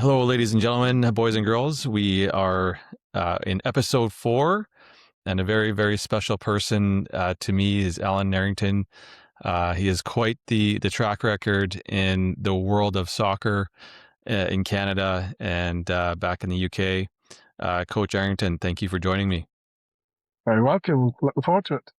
Hello, ladies and gentlemen, boys and girls. We are in episode 4, and a very, very special person to me is Alan Errington. He has quite the track record in the world of soccer in Canada and back in the UK. Coach Errington, thank you for joining me. Very welcome. Looking forward to it.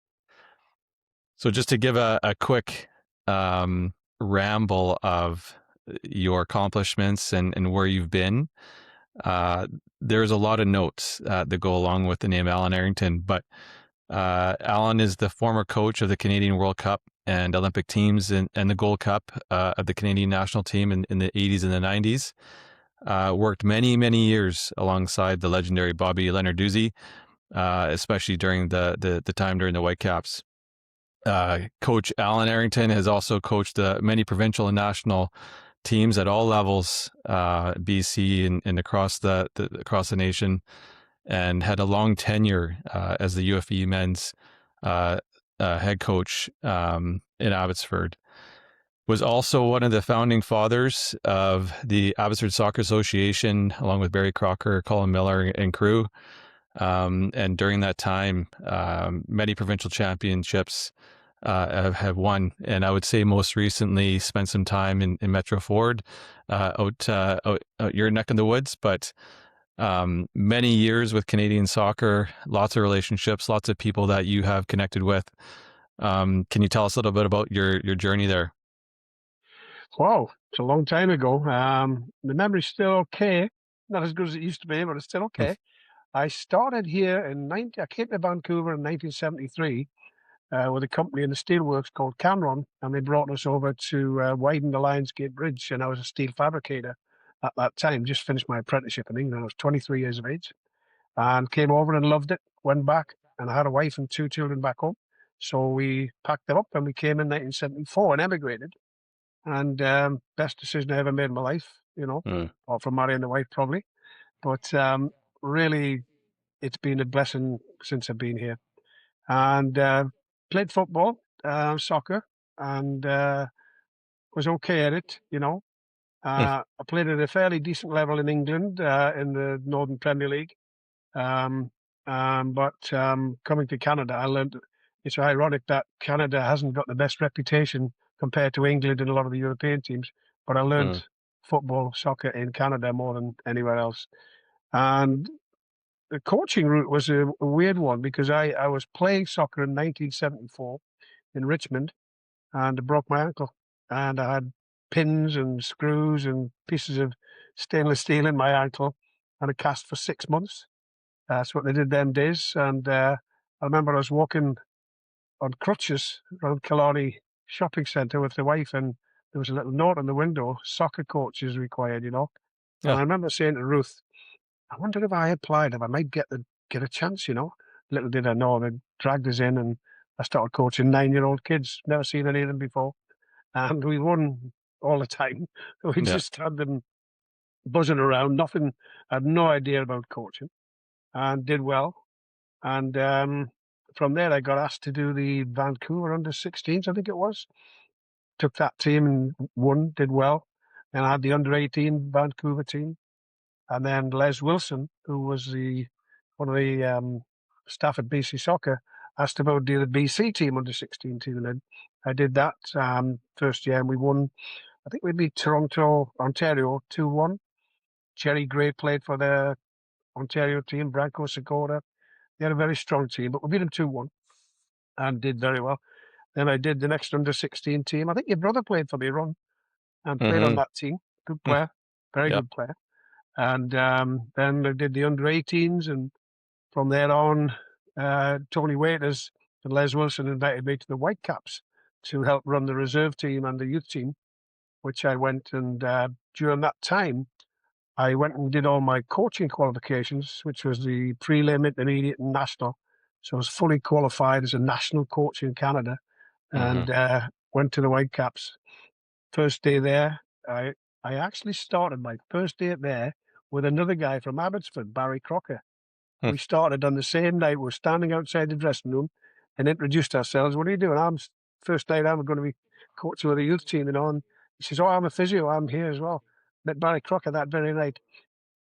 So just to give a quick ramble of your accomplishments and where you've been, there's a lot of notes that go along with the name Alan Errington, but Alan is the former coach of the Canadian World Cup and Olympic teams and the Gold Cup of the Canadian national team in the 80s and the 90s. Worked many, many years alongside the legendary Bobby Lenarduzzi, especially during the time during the Whitecaps. Coach Alan Errington has also coached many provincial and national teams at all levels, BC and across the nation, and had a long tenure as the UFE men's head coach in Abbotsford. Was also one of the founding fathers of the Abbotsford Soccer Association, along with Barry Crocker, Colin Miller, and crew. And during that time, many provincial championships have won. And I would say most recently spent some time in Metro Ford, out your neck in the woods, but many years with Canadian soccer, lots of relationships, lots of people that you have connected with. Can you tell us a little bit about your journey there? Wow, it's a long time ago. The memory's still okay. Not as good as it used to be, but it's still okay. I started here I came to Vancouver in 1973 with a company in the steelworks called Cameron, and they brought us over to widen the Lionsgate Bridge, and I was a steel fabricator at that time. Just finished my apprenticeship in England. I was 23 years of age and came over and loved it, went back, and I had a wife and 2 children back home. So we packed them up and we came in 1974 and emigrated. And best decision I ever made in my life, or from marrying the wife probably. But really, it's been a blessing since I've been here. And played football, soccer, and was okay at it, I played at a fairly decent level in England in the Northern Premier League. But coming to Canada, I learned it's ironic that Canada hasn't got the best reputation compared to England and a lot of the European teams. But I learned football, soccer in Canada more than anywhere else. And the coaching route was a weird one because I was playing soccer in 1974 in Richmond and I broke my ankle. And I had pins and screws and pieces of stainless steel in my ankle and a cast for 6 months. That's what they did them days. And I remember I was walking on crutches around Killarney shopping centre with the wife, and there was a little note on the window, soccer coach is required, And I remember saying to Ruth, I wonder if I applied, if I might get a chance, Little did I know, they dragged us in and I started coaching 9-year-old kids. Never seen any of them before. And we won all the time. We just had them buzzing around, nothing, I had no idea about coaching, and did well. And from there, I got asked to do the Vancouver under-16s, I think it was. Took that team and won, did well. And I had the under-18 Vancouver team. And then Les Wilson, who was one of the staff at BC Soccer, asked about do the BC team under-16 team. And then I did that first year, and we won. I think we beat Toronto, Ontario 2-1. Jerry Gray played for the Ontario team, Branko Segura. They had a very strong team, but we beat them 2-1 and did very well. Then I did the next under-16 team. I think your brother played for me, Ron, and played on that team. Good player, very good player. And then I did the under-18s, and from there on, Tony Waiters and Les Wilson invited me to the Whitecaps to help run the reserve team and the youth team, which I went, and during that time, I went and did all my coaching qualifications, which was the prelim, intermediate, and national. So I was fully qualified as a national coach in Canada, and went to the Whitecaps. First day there, I actually started my first day there with another guy from Abbotsford, Barry Crocker. We started on the same night. We were standing outside the dressing room and introduced ourselves. What are you doing? First night I'm going to be coaching with the youth team, And he says, oh, I'm a physio. I'm here as well. met Barry Crocker that very night,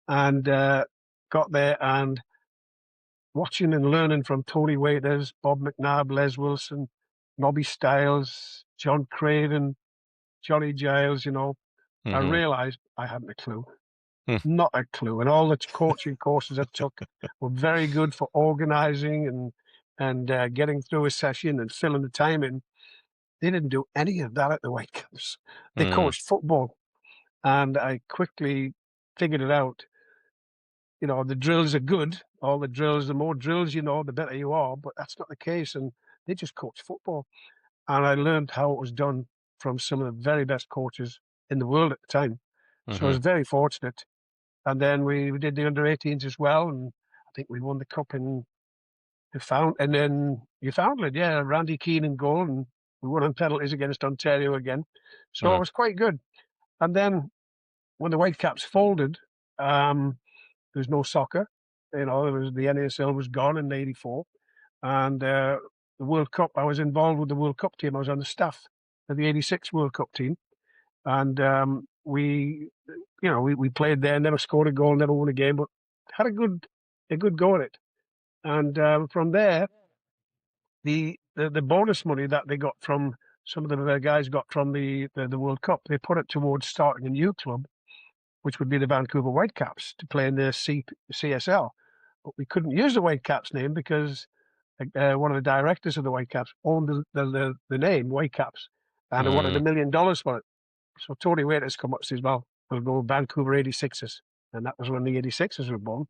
and got there and watching and learning from Tony Waiters, Bob McNabb, Les Wilson, Nobby Stiles, John Craven, Johnny Giles, I Mm-hmm. realized I hadn't a clue. Mm, Not a clue. And all the coaching courses I took were very good for organizing and getting through a session and filling the time in. They didn't do any of that at the Whitecaps. They mm, coached football, and I quickly figured it out. The drills are good. All the drills, the more drills you know, the better you are. But that's not the case. And they just coach football. And I learned how it was done from some of the very best coaches in the world at the time. So I mm-hmm. was very fortunate. And then we did the under-18s as well. And I think we won the cup in Newfoundland. Yeah, Randy Keane in goal. And we won on penalties against Ontario again. So it Uh-huh. was quite good. And then when the Whitecaps folded, there was no soccer. The NASL was gone in '84, and the World Cup. I was involved with the World Cup team. I was on the staff of the '86 World Cup team, and we played there. Never scored a goal, never won a game, but had a good go at it. And from there, the bonus money that they got from some of the guys got from the World Cup, they put it towards starting a new club, which would be the Vancouver Whitecaps, to play in the CSL. But we couldn't use the Whitecaps name because one of the directors of the Whitecaps owned the name Whitecaps, and they wanted Mm, $1 million for it. So Tony Waiters come up and says, "Well, we'll go Vancouver 86ers," and that was when the 86ers were born.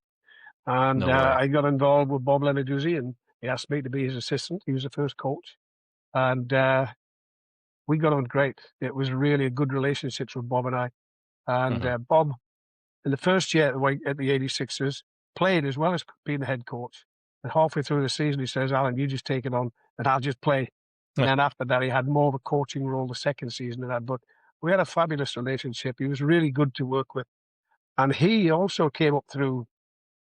And no way. I got involved with Bob Lenarduzzi, and he asked me to be his assistant. He was the first coach, and we got on great. It was really a good relationship with Bob and I. And Mm-hmm. Bob, in the first year at the 86ers, played as well as being the head coach. And halfway through the season, he says, "Alan, you just take it on and I'll just play." And then after that, he had more of a coaching role the second season than that. But we had a fabulous relationship. He was really good to work with. And he also came up through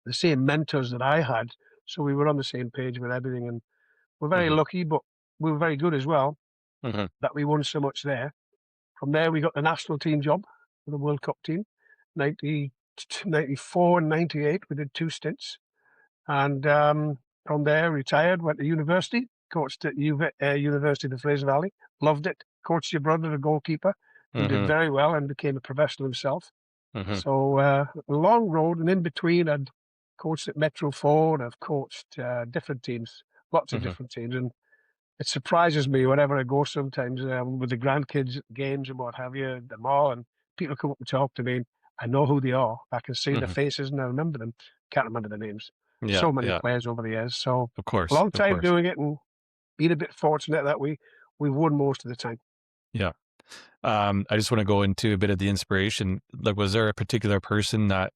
the same mentors that I had. So we were on the same page with everything. And we're very Mm-hmm. lucky, but we were very good as well Mm-hmm. that we won so much there. From there, we got the national team job for the World Cup team. 94 and 98, we did two stints. And from there, retired, went to university, coached at University of the Fraser Valley, loved it. Coached your brother, the goalkeeper, who did Mm-hmm. very well and became a professional himself. Mm-hmm. So a long road, and in between, I'd coached at Metro Ford. I've coached different teams, lots of Mm-hmm. different teams, and it surprises me whenever I go sometimes with the grandkids games and what have you, the mall, and people come up and talk to me. And I know who they are. I can see their Mm-hmm. faces and I remember them. Can't remember the names. Yeah, So many yeah, players over the years. So of course, long of time course. doing it and being a bit fortunate that we won most of the time. Yeah. I just want to go into a bit of the inspiration. Like, was there a particular person that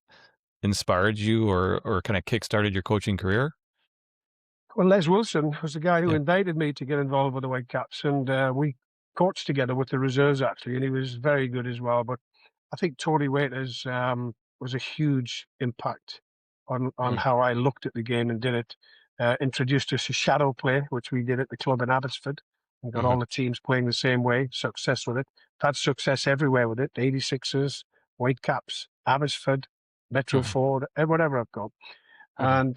inspired you or kind of kickstarted your coaching career? Well, Les Wilson was the guy who Yeah. invited me to get involved with the Whitecaps, and we coached together with the reserves actually, and he was very good as well. But I think Tony Waiters was a huge impact on Mm, how I looked at the game and did it. Introduced us to shadow play, which we did at the club in Abbotsford, and got mhm, all the teams playing the same way. Success with it. Had success everywhere with it. 86ers, Whitecaps, Abbotsford, Metro mhm, Ford, whatever I've got. mhm, And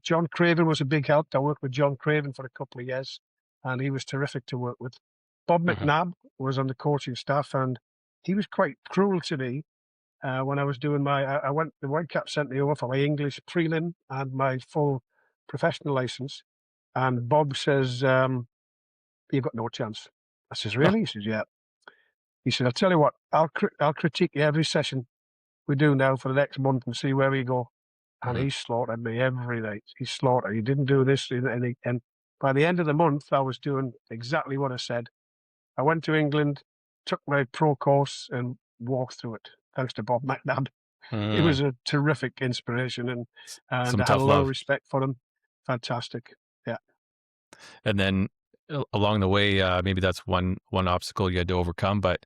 John Craven was a big help. I worked with John Craven for a couple of years, and he was terrific to work with. Bob mhm, McNabb was on the coaching staff, and he was quite cruel to me when I was doing I went, the Whitecaps sent me over for my English prelim and my full professional license. And Bob says, "You've got no chance." I says, ah, "Really?" He says, "Yeah." He said, "I'll tell you what, I'll critique you every session we do now for the next month and see where we go." And mhm, he slaughtered me every night. He slaughtered. He didn't do this, and by the end of the month, I was doing exactly what I said. I went to England, took my pro course, and walked through it. Thanks to Bob McNabb. He mm. was a terrific inspiration, and Some I had a tough lot of love. respect for him. Fantastic. Yeah. And then along the way, maybe that's one obstacle you had to overcome. But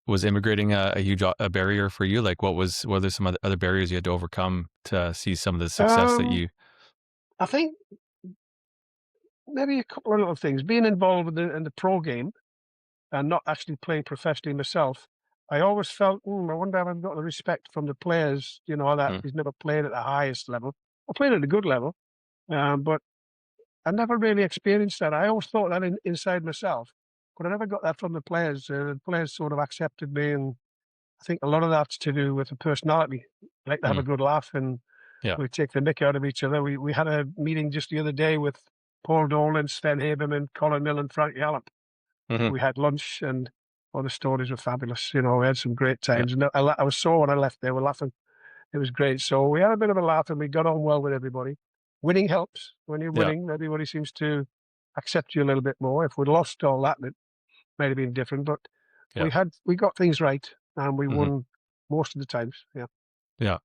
was immigrating a huge a barrier for you? Like, what are some other barriers you had to overcome to see some of the success that Um, you? I think maybe a couple of little things. Being involved in the pro game and not actually playing professionally myself, I always felt, I wonder if I've got the respect from the players, that Mm, he's never played at the highest level. I played at a good level, but I never really experienced that. I always thought that inside myself, but I never got that from the players. The players sort of accepted me, and I think a lot of that's to do with the personality. We like to have a mm, good laugh, and yeah. we take the mick out of each other. We had a meeting just the other day with Paul Dolan, Sven Haberman, Colin Mill, and Frankie Allen. Hmm. We had lunch, and all the stories were fabulous. We had some great Yeah. times, and I was sore when I left. They were laughing. It was great. So we had a bit of a laugh, and we got on well with everybody. Winning helps. When you're Yeah. winning, everybody seems to accept you a little bit more. If we'd lost all that, it might have been different. But Yeah. we got things right, and we Hmm. won most of the times. Yeah. Yeah.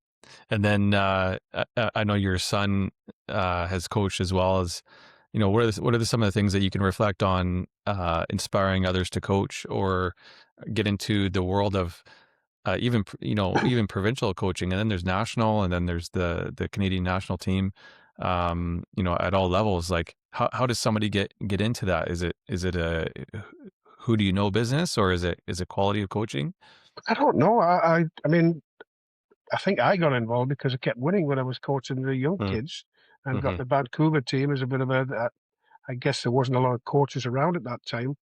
And then I know your son has coached as well as, what are some of the things that you can reflect on inspiring others to coach or get into the world of even provincial coaching, and then there's national, and then there's the Canadian national team, at all levels. Like how does somebody get into that? Is it a who do you know business, or is it quality of coaching? I don't know. I mean, I think I got involved because I kept winning when I was coaching the young Mm, kids, and got mhm, the Vancouver team as a bit of I guess there wasn't a lot of coaches around at that time,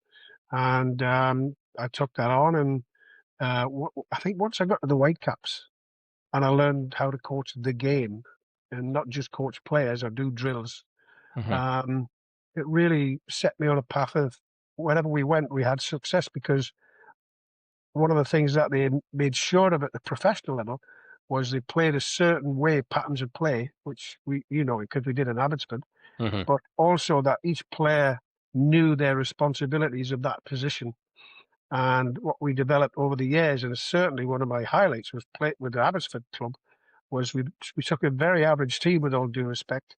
and I took that on, and I think once I got to the Whitecaps, and I learned how to coach the game, and not just coach players or do drills. mhm, Um, it really set me on a path of wherever we went, we had success because one of the things that they made sure of at the professional level was they played a certain way, patterns of play, which because we did in Abbotsford, mhm, but also that each player knew their responsibilities of that position. And what we developed over the years, and certainly one of my highlights was play with the Abbotsford club, was we took a very average team, with all due respect,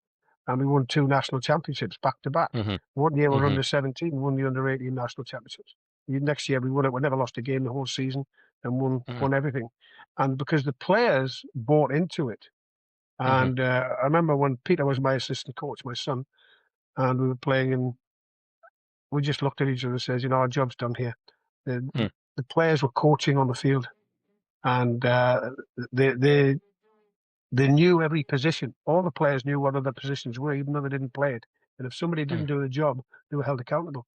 and we won two national championships back to back. mhm, One year we were mhm, under 17, won the under 18 national championships. The next year we won it. We never lost a game the whole season, and mhm, won everything. And because the players bought into it, mhm, and I remember when Peter was my assistant coach, my son, and we were playing, and we just looked at each other and says, our job's done here. The, mm, the players were coaching on the field, and they they they knew every position. All the players knew what other positions were, even though they didn't play it. And if somebody mm, didn't do the job, they were held accountable.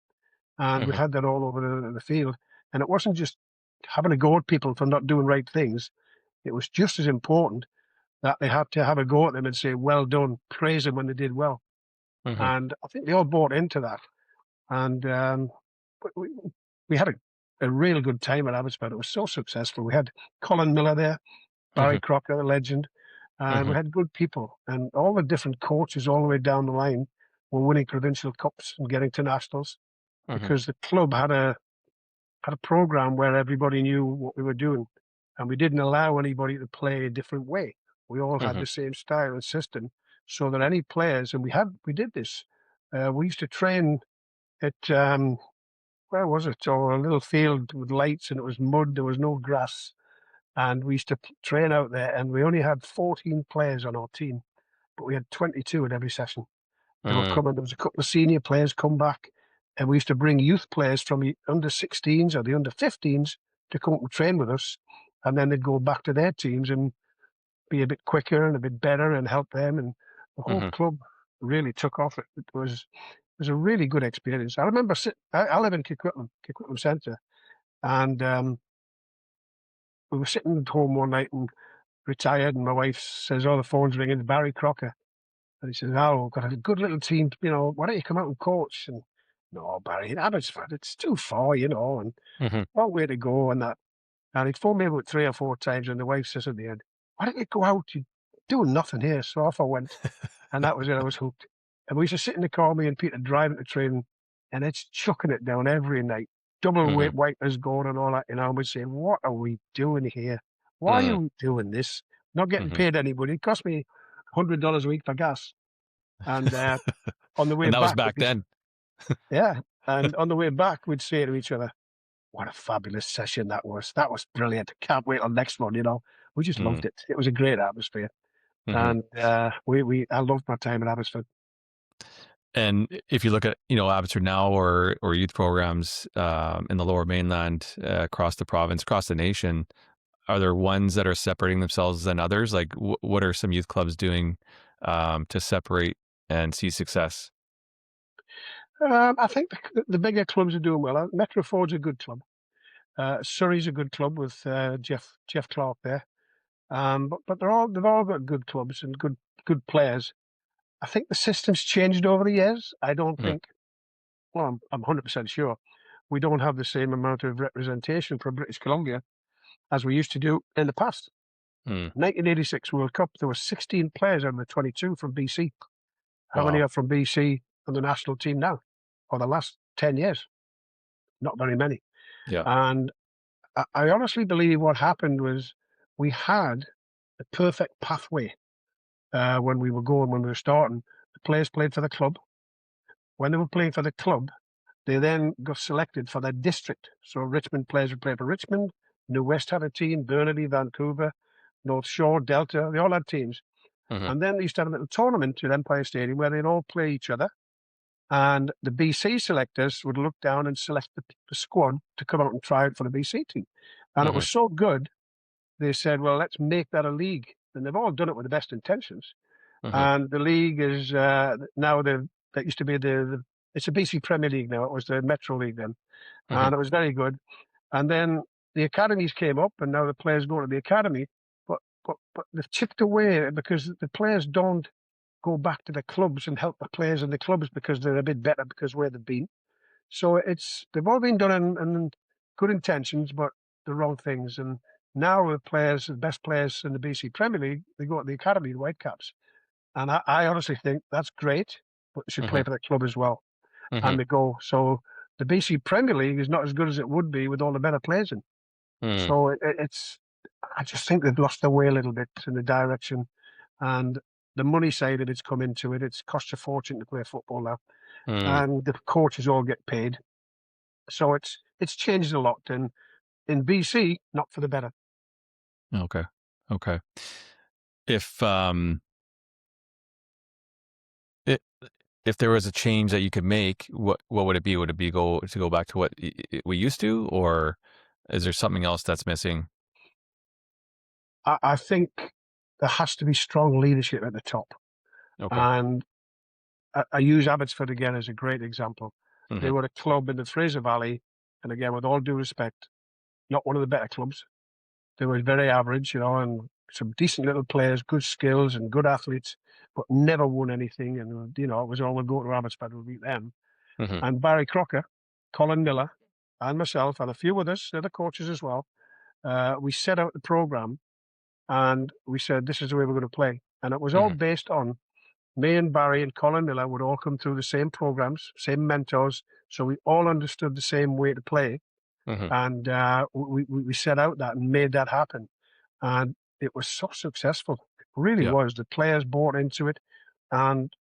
And we mhm, had that all over the field. And it wasn't just having a go at people for not doing right things. It was just as important that they had to have a go at them and say, well done, praise them when they did well. mhm, And I think they all bought into that. And but we had a real good time at Abbotsford. It was so successful. We had Colin Miller there, Barry mhm, Crocker, the legend, and we mhm, had good people. And all the different coaches all the way down the line were winning provincial cups and getting to nationals mhm, because the club had a program where everybody knew what we were doing, and we didn't allow anybody to play a different way. We all had mhm, the same style and system, so that any players, and we did this. We used to train at where was it? Or a little field with lights, and it was mud. There was no grass, and we used to train out there. And we only had 14 players on our team, but we had 22 at every session. They were mm, coming. There was a couple of senior players come back, and we used to bring youth players from the under 16s or the under 15s to come up and train with us, and then they'd go back to their teams and be a bit quicker and a bit better and help them. And the whole mhm, club really took off. It was a really good experience. I remember I live in Coquitlam Centre, and we were sitting at home one night and retired, and my wife says, "Oh, the phone's ringing. It's Barry Crocker." And he says, "Oh, we've got a good little team. Why don't you come out and coach?" And no, Barry, in Abbotsford, it's too far, and mhm. long way to go and that. And he'd phoned me about 3 or 4 times, and the wife says at the end, "Why don't you go out? You're doing nothing here." So off I went. And that was it. I was hooked. And we used to sit in the car, me and Peter, driving to training, and it's chucking it down every night. Double Mhm, weight wipers going and all that. And we'd say, "What are we doing here? Why are mm, we doing this? Not getting mhm. paid anybody. It cost me $100 a week for gas." And on the way And that was back, back then. yeah. And on the way back, we'd say to each other, "What a fabulous session that was. That was brilliant. Can't wait till next one." We just Mm, loved it. It was a great atmosphere. mhm. And I loved my time at Abbotsford. And if you look at, Abbotsford now or youth programs in the Lower Mainland, across the province, across the nation, are there ones that are separating themselves than others? Like, what are some youth clubs doing to separate and see success? I think the bigger clubs are doing well. Metro Ford's a good club. Surrey's a good club with Jeff Clark there. But they've all got good clubs and good players. I think the system's changed over the years. I don't Mm, think. Well, I'm 100% sure we don't have the same amount of representation for British Columbia as we used to do in the past. mm, 1986 World Cup, there were 16 players out of the 22 from BC. How many wow. are from BC on the national team now? For the last 10 years? Not very many. Yeah. And I honestly believe what happened was we had the perfect pathway when we were starting. The players played for the club. When they were playing for the club, they then got selected for their district. So Richmond players would play for Richmond, New West had a team, Burnaby, Vancouver, North Shore, Delta, they all had teams. Hmm. And then they used to have a little tournament at Empire Stadium where they'd all play each other. And the BC selectors would look down and select the squad to come out and try out for the BC team. And it Hmm. was so good, they said, well, let's make that a league. And they've all done it with the best intentions. Hmm. And the league is now that used to be it's a BC Premier League now. It was the Metro League then, Hmm. and it was very good. And then the academies came up, and now the players go to the academy. But they've chipped away because the players don't go back to the clubs and help the players in the clubs because they're a bit better because where they've been. So they've all been done in good intentions, but the wrong things. And now the best players in the BC Premier League, they go to the academy, the Whitecaps. And I honestly think that's great, but they should play Hmm. for the club as well. Hmm. And they go. So the BC Premier League is not as good as it would be with all the better players in. Hmm. So I just think they've lost their way a little bit in the direction. And the money side of it's come into it. It's cost a fortune to play football now. Hmm. And the coaches all get paid. So it's changed a lot. And in BC, not for the better. Okay. Okay. If um it, if there was a change that you could make, what would it be? Would it be go back to what we used to, or is there something else that's missing? I think there has to be strong leadership at the top. Okay. And I use Abbotsford again as a great example. They Hmm. were a club in the Fraser Valley, and again, with all due respect, not one of the better clubs. They were very average, and some decent little players, good skills and good athletes, but never won anything. And it was all we'll go to Abbotsford, we'll beat them. Hmm. And Barry Crocker, Colin Miller, and myself, and a few others, the other coaches as well, we set out the program and we said this is the way we're going to play, and it was all Hmm. based on me and Barry and Colin Miller would all come through the same programs, same mentors, so we all understood the same way to play, Hmm. and we set out that and made that happen, and it was so successful. It really Yeah. was. The players bought into it, and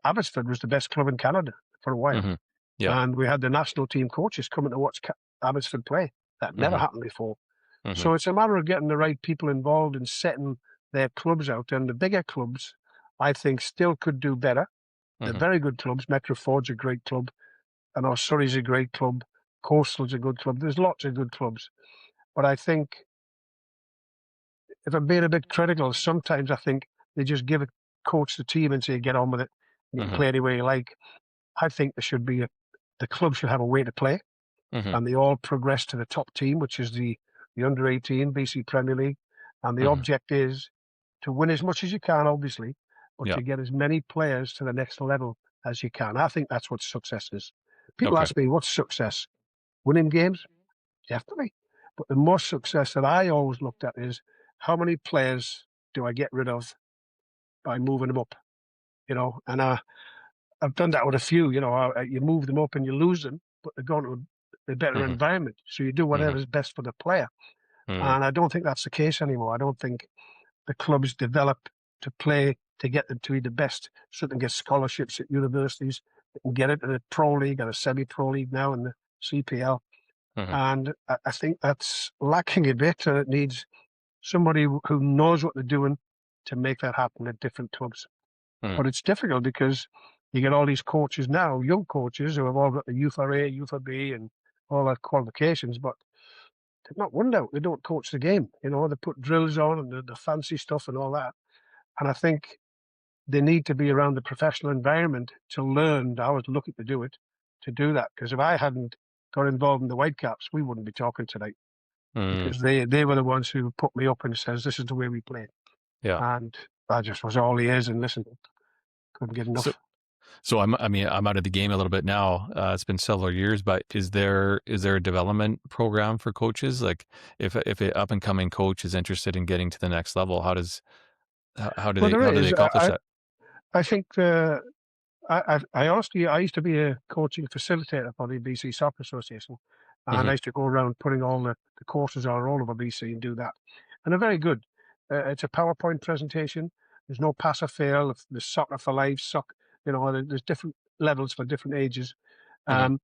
Abbotsford was the best club in Canada for a while, Hmm. Yeah. and we had the national team coaches coming to watch Abbotsford play. That never Hmm. happened before. Hmm. So it's a matter of getting the right people involved and setting their clubs out. And the bigger clubs, I think, still could do better. They're Hmm. very good clubs. Metro Ford's a great club. I know Surrey's a great club. Coastal's a good club. There's lots of good clubs. But I think if I'm being a bit critical, sometimes I think they just give a coach the team and say, get on with it. You can Hmm. play any way you like. I think there should be the club should have a way to play, Hmm. and they all progress to the top team, which is the under 18 BC Premier League. And the Hmm. object is to win as much as you can, obviously, but Yeah. to get as many players to the next level as you can. I think that's what success is. People Okay. ask me, what's success? Winning games? Definitely. But the most success that I always looked at is how many players do I get rid of by moving them up? And I've done that with a few. You move them up and you lose them, but they're going to a better Hmm. environment. So you do Hmm. whatever is best for the player. Hmm. And I don't think that's the case anymore. I don't think the clubs develop to play to get them to be the best, so they can get scholarships at universities. They can get it in a pro league and a semi-pro league now in the CPL. Hmm. And I think that's lacking a bit, and it needs somebody who knows what they're doing to make that happen at different clubs. Hmm. But it's difficult because you get all these coaches now, young coaches who have all got the UFA, UFA-B, and all their qualifications, but they've not won out. They don't coach the game. You know, they put drills on and the fancy stuff and all that. And I think they need to be around the professional environment to learn. I was lucky to do it, to do that. Because if I hadn't got involved in the Whitecaps, we wouldn't be talking tonight. Mm, Because they were the ones who put me up and says, this is the way we play. yeah. And I just was all ears and listened. Couldn't get So, enough. so I mean, I'm out of the game a little bit now. It's been several years, but is there a development program for coaches? Like, if an up and coming coach is interested in getting to the next level, Well, there how do they is. accomplish that? I think I honestly, I used to be a coaching facilitator for the BC Soccer Association, and Hmm. I used to go around putting all the courses on all over BC and do that. And they're very good. It's a PowerPoint presentation. There's no pass or fail. There's soccer for life, you know, there's different levels for different ages. Hmm. Um,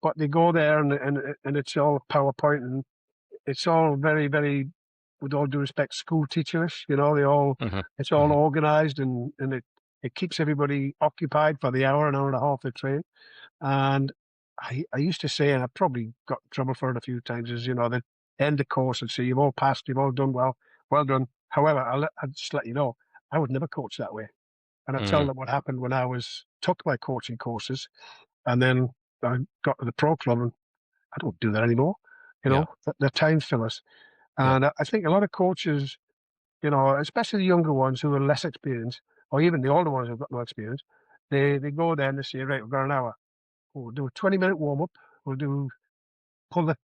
but they go there and it's all PowerPoint and it's all very, very, with all due respect, school teacherish. You know, Hmm. it's all Hmm. organized and it keeps everybody occupied for the hour, an hour and a half they train. And I used to say, and I probably got in trouble for it a few times, is, you know, the end the course and say, you've all passed, you've all done well, well done. However, I'll just let you know, I would never coach that way. And I tell Hmm. them what happened when took my coaching courses and then I got to the pro club and I don't do that anymore. You Yeah. know, they're time fillers. Yeah. And I think a lot of coaches, you know, especially the younger ones who are less experienced, or even the older ones who've got no experience, they go there and they say, right, we've got an hour. We'll do a 20-minute warm up. We'll do pull the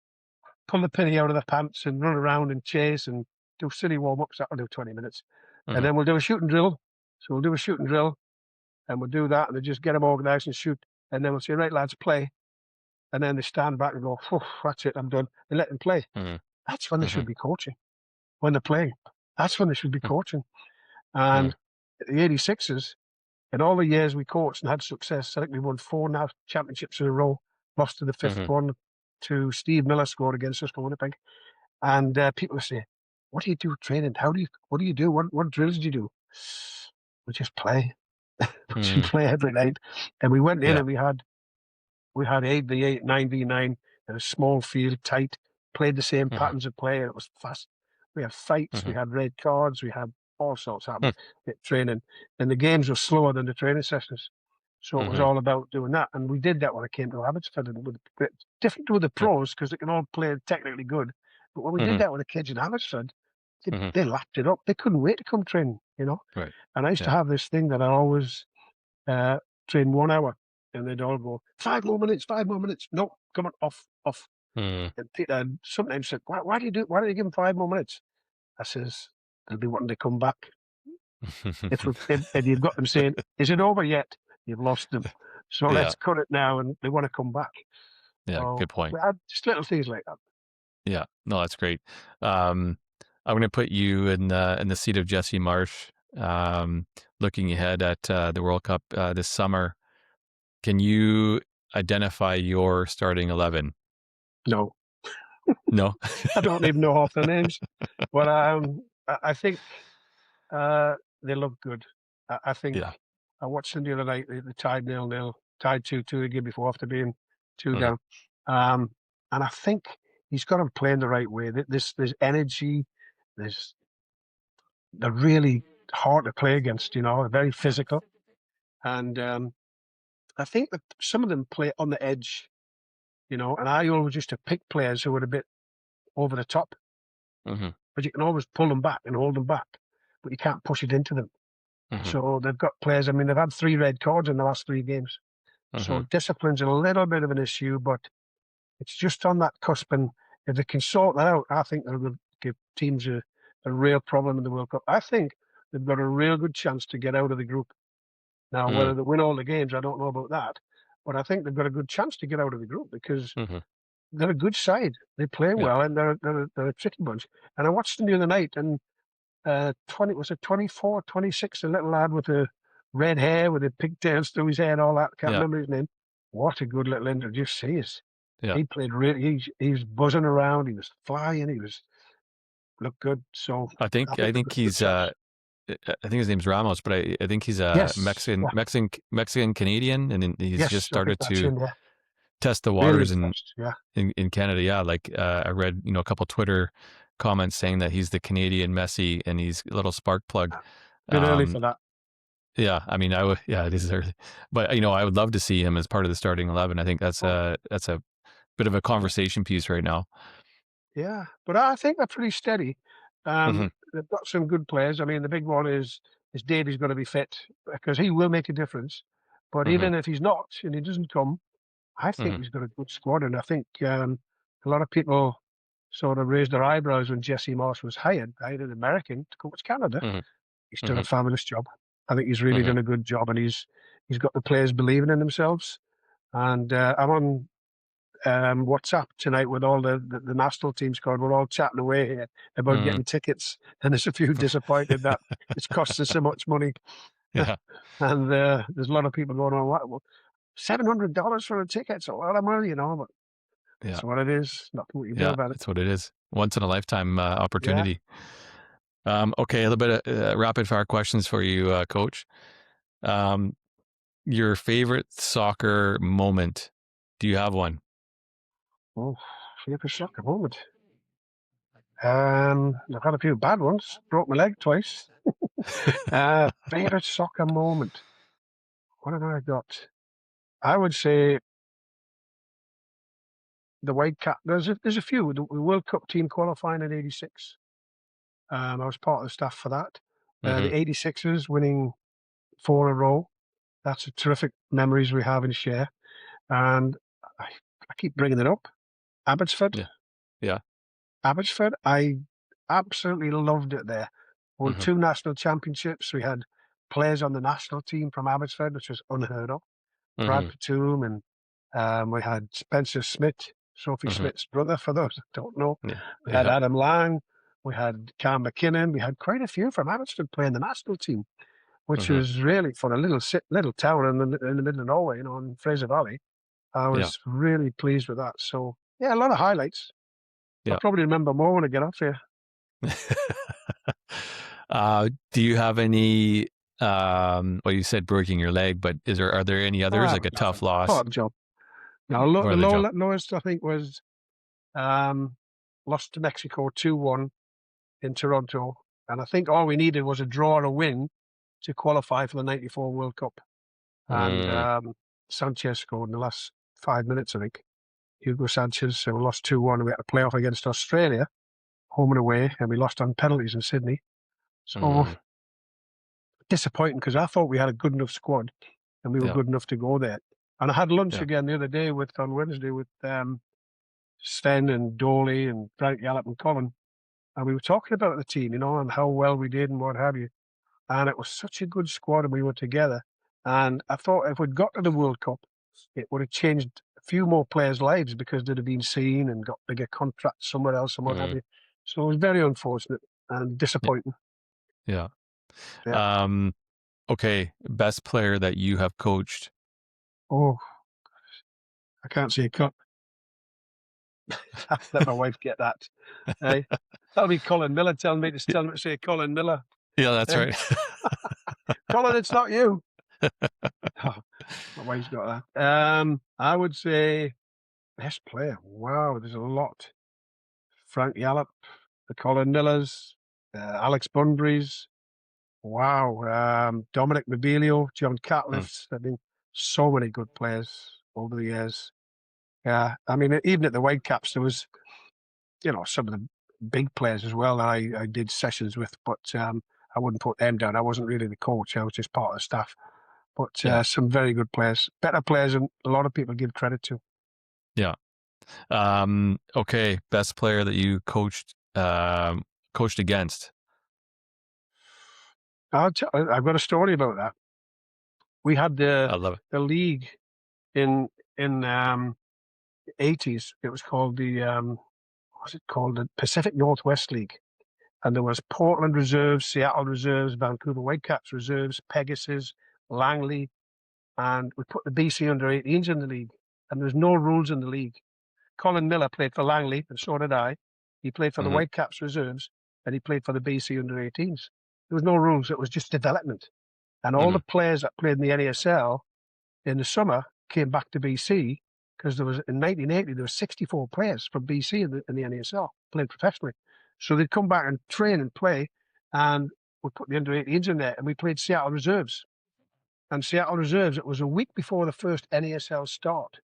pull the penny out of the pants and run around and chase and do silly warm ups. That'll do 20 minutes, and Hmm. then we'll do a shooting drill. So we'll do a shooting drill, and we'll do that, and they just get them organised and shoot. And then we'll say, right, lads, play. And then they stand back and go, that's it, I'm done. They let them play. Hmm. That's when they Hmm. should be coaching. When they're playing, that's when they should be coaching. Hmm. And the 86ers, in all the years we coached and had success, I think we won 4 now championships in a row, lost to the fifth Hmm. one to Steve Miller scored against us for Winnipeg. And people say, what do you do training? What do you do? What drills do you do? We just play. We just Hmm. play every night. And we went in Yeah. and we had 8v8, 9v9 in a small field, tight, played the same Hmm. patterns of play, and it was fast. We had fights, we Hmm. had red cards, we had all sorts Hmm. happening at training. And the games were slower than the training sessions. So it was Hmm. all about doing that. And we did that when I came to Abbotsford. And different with the pros because they can all play technically good. But when we did Hmm. that with the kids in Abbotsford, they, Hmm. they lapped it up. They couldn't wait to come train, you know. Right. And I used to Yeah. have this thing that I always uh, train 1 hour, and they'd all go 5 more minutes, 5 more minutes. No, come on, off, off. Hmm. And Peter sometimes said, why do you do? Why do you give them 5 more minutes? I says they'll be wanting to come back. And you've got them saying, "Is it over yet?" You've lost them. So Yeah. let's cut it now, and they want to come back. Yeah. So Good point. we had just little things like that. Yeah. No, that's great. Um, I'm going to put you in the seat of Jesse Marsh, um, looking ahead at the World Cup this summer. Can you identify your starting 11? No, No. I don't even know half their names, but I think they look good. I think Yeah. I watched them the other night. They tied 0-0, tied 2-2 the game before after being two Mhm. down. Um, and I think he's got them playing the right way. There's energy. There's they're really hard to play against. You know, they're very physical, and I think that some of them play on the edge. You know, and I always used to pick players who were a bit over the top, Mhm. but you can always pull them back and hold them back, but you can't push it into them. Mhm. So they've got players. I mean, they've had 3 red cards in the last 3 games. So Mhm. discipline's a little bit of an issue, but it's just on that cusp. And if they can sort that out, I think they'll give teams a real problem in the World Cup. I think they've got a real good chance to get out of the group. Now, Mm. whether they win all the games, I don't know about that. But I think they've got a good chance to get out of the group because Mhm. they're a good side. They play Yeah. well and they're a tricky bunch. And I watched them the other night and 20 was it 24, 26, a little lad with the red hair with the pigtails through his hair and all that. Can't Yeah. remember his name. What a good little introduce he is. Yeah. He played really. He was buzzing around. He was flying. He was looked good. So I I think they've think got a good he's chance. I think his name's Ramos, but I think he's a Yes, yeah, Mexican Canadian, and he's just yes, I think started that's to him. Yeah, test the really waters impressed. Yeah, in Canada. Yeah, like I read a couple Twitter comments saying that he's the Canadian Messi and he's a little spark plug. bit early Um, for that. yeah, I mean, I would, yeah, it is early, but I would love to see him as part of the starting 11. I think Oh, that's a bit of a yeah, conversation piece right now. yeah, but I think they're pretty steady. Hmm. They've got some good players. I mean, the big one is Davy's going to be fit because he will make a difference. But Hmm. even if he's not and he doesn't come, I think Hmm. he's got a good squad, and I think a lot of people sort of raised their eyebrows when Jesse Marsh was hired an American to coach Canada. Hmm. He's done Hmm. a fabulous job. I think he's really Hmm. done a good job, and he's got the players believing in themselves. And I'm on WhatsApp tonight with all the national team squad. We're all chatting away here about Hmm. getting tickets, and there's a few disappointed that it's costing so much money. Yeah, And there's a lot of people going on, what, well, $700 for a ticket's a lot of money, but yeah, that's what it is. Nothing we can do yeah. about it. That's what it is. Once in a lifetime Yeah. opportunity. Okay, a little bit of rapid fire questions for you, Coach. Um, your favorite soccer moment? Do you have one? Oh, favorite soccer moment. I've had a few bad ones. Broke my leg twice. Favorite soccer moment. What have I got? I would say the White Cap. There's a few. The World Cup team qualifying in '86. I was part of the staff for that. Hmm. The '86ers winning four in a row. That's a terrific memories we have and share. And I keep bringing it up. Abbotsford. Yeah, yeah. Abbotsford. I absolutely loved it there. Won Hmm. two national championships. We had players on the national team from Abbotsford, which was unheard of. Brad Hmm. Batum, and we had Spencer Smith, Sophie Hmm. Smith's brother, for those that don't know. Yeah, We had yeah. Adam Lang, we had Cam McKinnon, we had quite a few from Abbotsford playing the national team, which Hmm. was really for a little town in the middle of nowhere, in Fraser Valley. I Yeah, was really pleased with that. So yeah, a lot of highlights. I'll yeah. probably remember more when I get off here. Do you have any? Well, you said breaking your leg, but are there any Oh, others that like was a tough nothing. loss? Part of the job. Now, Part the of the job. lowest I think was um, lost to Mexico 2-1 in Toronto, and I think all we needed was a draw or a win to qualify for the '94 World Cup. And Mm, Sanchez scored in the last 5 minutes, I think. Hugo Sanchez. So we lost 2-1, and we had to play off against Australia, home and away, and we lost on penalties in Sydney. So mm, disappointing because I thought we had a good enough squad and we were yeah, good enough to go there. And I had lunch yeah. again the other day on Wednesday with Sven and Dolly and Frank Yallop and Colin, and we were talking about the team, and how well we did and what have you. And it was such a good squad, and we were together. And I thought if we'd got to the World Cup, it would have changed a few more players' lives because they'd have been seen and got bigger contracts somewhere else and what have Mm, you. So it was very unfortunate and yeah, disappointing. yeah. Yeah. Um, okay. Best player that you have coached. Oh, I can't see a cut. Let my wife get that. Hey, that'll be Colin Miller telling me Y- to say Colin Miller. Yeah, that's Hey, right. Colin, it's not you. Oh, my wife's got that. I would say best player. Wow, there's a lot. Frank Yallop, the Colin Millers, Alex Bunbury's. Wow, Dominic Mabilio, John Mm, Catliff's. I mean, so many good players over the years. Yeah, I mean, even at the Whitecaps, there was, some of the big players as well that I did sessions with, but I wouldn't put them down. I wasn't really the coach. I was just part of the staff. But yeah, some very good players, better players than a lot of people give credit to. yeah. Okay. Best player that you coached against. I've got a story about that. We had I love it. the league in '80s. It was called what was it called? The Pacific Northwest League, and there was Portland Reserves, Seattle Reserves, Vancouver Whitecaps Reserves, Pegasus, Langley, and we put the BC under-18s in the league, and there's no rules in the league. Colin Miller played for Langley, and so did I. He played for the Hmm. Whitecaps Reserves, and he played for the BC under-18s. There was no rules. It was just development. And all the Mhm. players that played in the NASL in the summer came back to BC because there was in 1980 there were 64 players from BC in the NASL playing professionally. So they'd come back and train and play, and we put the under 18s in there, and we played Seattle Reserves. And Seattle Reserves, it was a week before the first NASL start,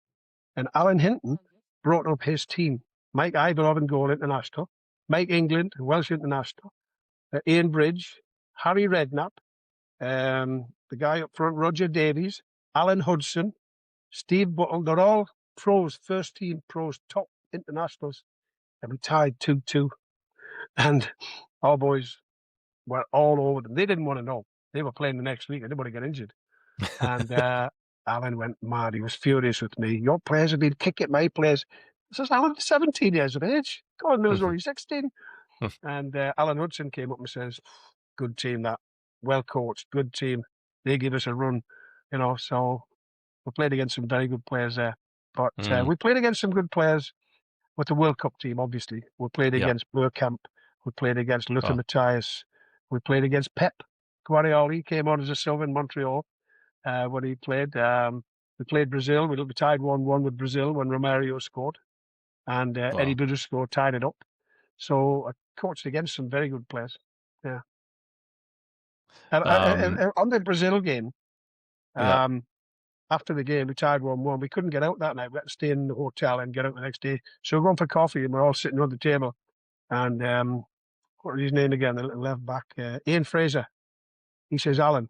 and Alan Hinton brought up his team: Mike Ivanov in goal, international; Mike England, Welsh international; Ian Bridge, Harry Redknapp, the guy up front, Roger Davies, Alan Hudson, Steve Buttle. They're all pros, first team pros, top internationals. And we tied 2-2. And our boys were all over them. They didn't want to know. They were playing the next week. Anybody got injured. And Alan went mad. He was furious with me. Your players have been kicking my players. I says, Alan, 17 years of age. God knows Mhm. only 16. And Alan Hudson came up and says, good team that. Well coached, good team. They give us a run, so we played against some very good players there. But Mm. we played against some good players with the World Cup team, obviously. We played Yeah. against Burkamp. We played against Luther Oh. Matthias. We played against Pep Guardiola. He came on as a sub in Montreal when he played. We played Brazil. We tied 1-1 with Brazil when Romario scored. And Eddie Wow. Budusco tied it up. So I coached against some very good players. Yeah. And Um, on the Brazil game, yeah. um, after the game, we tied 1-1. We couldn't get out that night. We had to stay in the hotel and get out the next day. So we're going for coffee, and we're all sitting around the table. And what was his name again? The little left back, Ian Fraser. He says, Alan,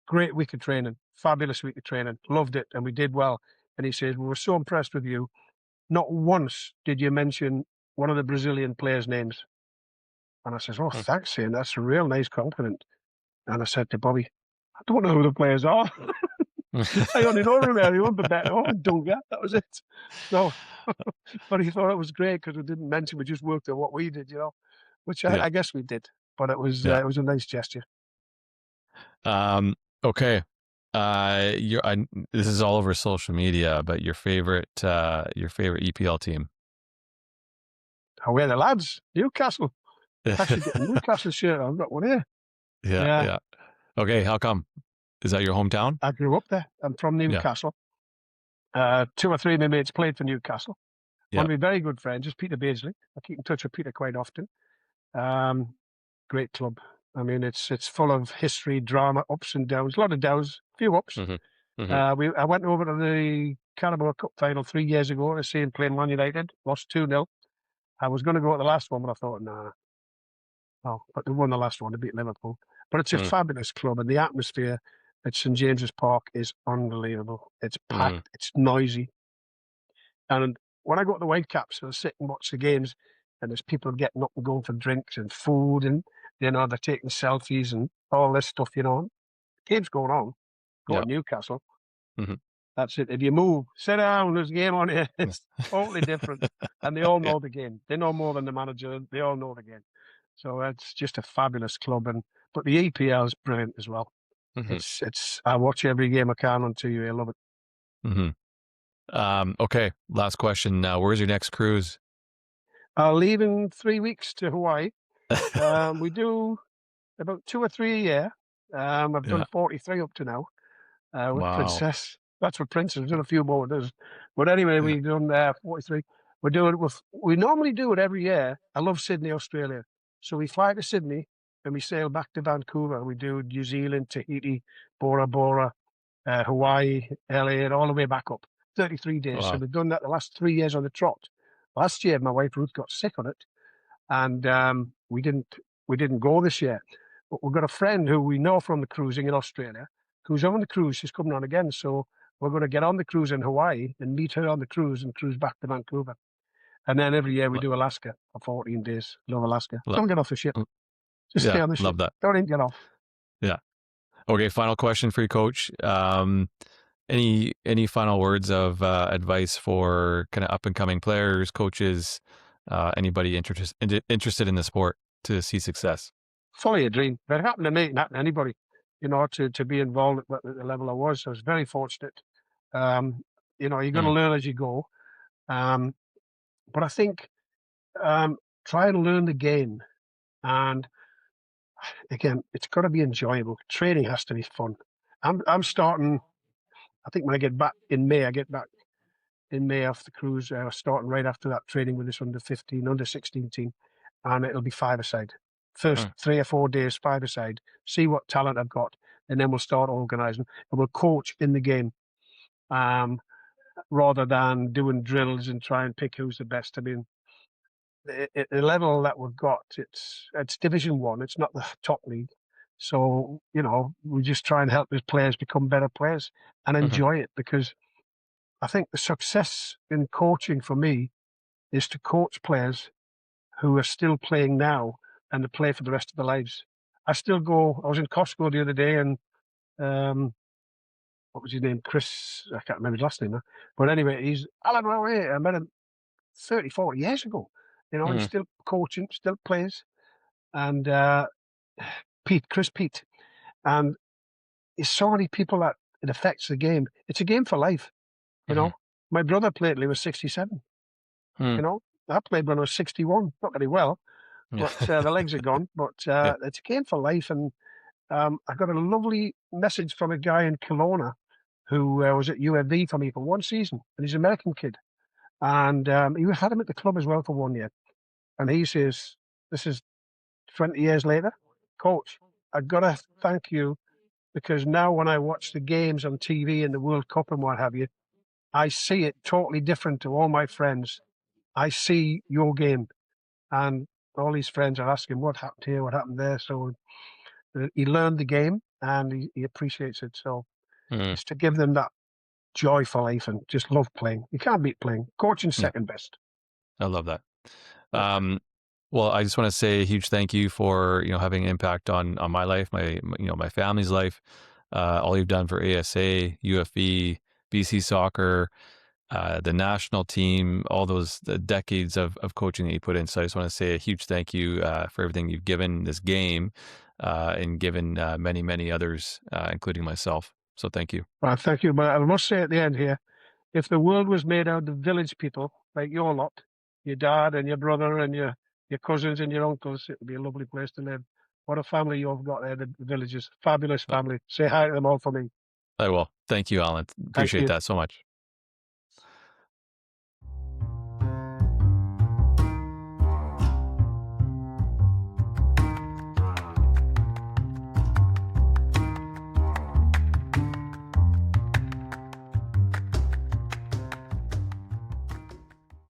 great week of training, fabulous week of training, loved it, and we did well. And he says, we were so impressed with you. Not once did you mention one of the Brazilian players' names. And I says, oh, Mm. thanks, Ian. That's a real nice compliment. And I said to Bobby, I don't know who the players are. I only know Romario and Bebeto and Dunga. That was it. So, but he thought it was great because we didn't mention, we just worked on what we did, which Yeah. I guess we did. But Yeah. it was a nice gesture. Okay. This is all over social media, but your favorite EPL team? I wear the lads, Newcastle. Actually, get a Newcastle shirt. I've got one here. Yeah. Yeah, Yeah. Okay. How come? Is that your hometown? I grew up there. I'm from Yeah. Newcastle. Two or three of my mates played for Newcastle. One Yeah. of my very good friends is Peter Beardsley. I keep in touch with Peter quite often. Um, Great club. I mean, it's full of history, drama, ups and downs. A lot of downs, a few ups. Hmm. Hmm. I went over to the Carabao Cup final 3 years ago to see him playing Man United. Lost 2-0. I was going to go to the last one, but I thought, nah. Oh, but they won the last one to beat Liverpool. But it's a Mm. fabulous club, and the atmosphere at St James's Park is unbelievable. It's Mm. packed, it's noisy. And when I go to the Whitecaps, I sit and watch the games, and there's people getting up and going for drinks and food, and they're taking selfies and all this stuff. Game's going on. Go Yeah. to Newcastle. Hmm. That's it. If you move, sit down. There's a game on here. It's totally different, and they all Yeah. know the game. They know more than the manager. They all know the game. So it's just a fabulous club, but the EPL is brilliant as well. Hmm. It's. I watch every game I can on TV. I love it. Hmm. Okay. Last question. Where's your next cruise? I'll leave in 3 weeks to Hawaii. We do about 2 or 3 a year. I've done Yeah. 43 up to now with Wow. Princess. That's with Princess. We've done a few more with us. But anyway, Yeah. we've done 43. We're doing it with, we normally do it every year. I love Sydney, Australia. So we fly to Sydney and we sail back to Vancouver. We do New Zealand, Tahiti, Bora Bora, Hawaii, LA, and all the way back up. 33 days. So Wow. we've done that the last 3 years on the trot. Last year, my wife Ruth got sick on it, and we didn't go this year. But we've got a friend who we know from the cruising in Australia, who's on the cruise. She's coming on again, so we're going to get on the cruise in Hawaii and meet her on the cruise and cruise back to Vancouver. And then every year we Lo- do Alaska for 14 days. Love Alaska. lo- Don't get off the ship. Just stay yeah. on the ship. Love that. Don't even get off. Yeah. Okay. Final question for you, Coach. Any final words of advice for kind of up and coming players, coaches, anybody interested in the sport to see success? Fully a dream. If it happened to me, it happened to anybody, to be involved at the level I was. I was very fortunate. You're going to Mm. learn as you go. Um, but I think try and learn the game and again, it's got to be enjoyable. Training has to be fun. I'm starting. I think when I get back in May, I get back in May off the cruise. Starting right after that training with this under 15, under 16 team, and it'll be five-a-side. First Mm, 3 or 4 days, five-a-side. See what talent I've got, and then we'll start organising and we'll coach in the game, rather than doing drills and try and pick who's the best. I mean, the level that we've got, it's Division One. It's not the top league. So, we just try and help these players become better players and mhm, enjoy it, because I think the success in coaching for me is to coach players who are still playing now and to play for the rest of their lives. I was in Costco the other day, and um, what was his name? Chris, I can't remember his last name now. But anyway, he's Alan Errington. I met him 30, 40 years ago. He's mhm, still coaching, still plays. And Chris Pete. And there's so many people that it affects the game. It's a game for life, you know. mhm, My brother played till he was 67, you mm. know. I played when I was 61, not very well, Yeah. but the legs are gone. But Yeah. it's a game for life. And I got a lovely message from a guy in Kelowna who was at UMV for me for one season, and he's an American kid. And he had him at the club as well for 1 year. And he says, this is 20 years later, coach, I've got to thank you, because now when I watch the games on TV and the World Cup and what have you, I see it totally different to all my friends. I see your game, and all his friends are asking what happened here, what happened there. So he learned the game and he appreciates it. So Mm, it's to give them that joy for life and just love playing. You can't beat playing. Coaching's yeah. second best. I love that. Yeah. Um, well, I just want to say a huge thank you for having an impact on my life, my family's life. All you've done for ASA, UFE, BC soccer, the national team, all those the decades of coaching that you put in. So I just want to say a huge thank you for everything you've given this game and given many others, including myself. So thank you. Well, thank you. But I must say at the end here, if the world was made out of village people like your lot, your dad and your brother and your cousins and your uncles, it would be a lovely place to live. What a family you've got there, the villagers. Fabulous Uh, family. Say hi to them all for me. I will. Thank you, Alan. Thank Appreciate you. that so much.